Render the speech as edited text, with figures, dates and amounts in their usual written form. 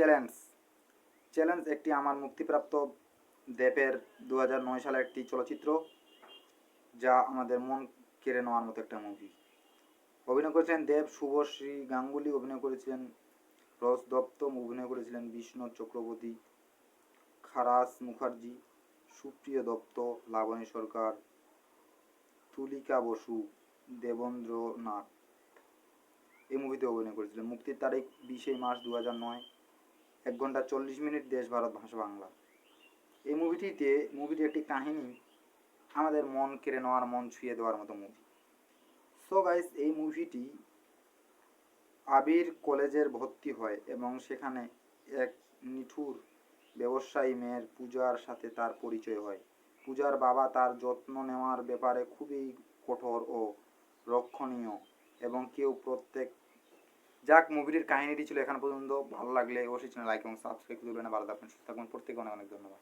Challenge. Challenge একটি আমার মুক্তিপ্রাপ্ত দেবের 2009 সালের একটি চলচ্চিত্র, যা আমাদের মন কেড়ে নেওয়ার মতো একটা মুভি। অভিনয় করেছিলেন দেব, শুভশ্রী গাঙ্গুলি অভিনয় করেছিলেন, রস দত্ত অভিনয় করেছিলেন, বিষ্ণু চক্রবর্তী, খারাস মুখার্জি, সুপ্রিয় দত্ত, লাবণী সরকার, তুলিকা বসু, দেবেন্দ্রনাথ এই মুভিতে অভিনয় করেছিলেন। মুক্তির তারিখ 20 মার্চ 2009, 1 ঘন্টা 40 মিনিট, দেশ ভারত ভাষা বাংলা। এই মুভিটি একটি কাহিনী, আমাদের মন কেড়ে নেওয়ার, মন ছুঁয়ে দেওয়ার মতো মুভি। সো গাইস, এই মুভিটি আবির কলেজের ভর্তি হয় এবং সেখানে এক নিঠুর ব্যবসায়ী মেয়ের পূজার সাথে তার পরিচয় হয়। পূজার বাবা তার যত্ন নেওয়ার ব্যাপারে খুবই কঠোর ও রক্ষণীয় এবং মুভিটির কাহিনীটি ছিল এখান পর্যন্ত। ভালো লাগলে অবশ্যই চ্যানেল লাইক এবং সাবস্ক্রাইব করবেন। ভালো থাকবেন, সুস্থ থাকবেন, প্রত্যেকে অনেক অনেক ধন্যবাদ।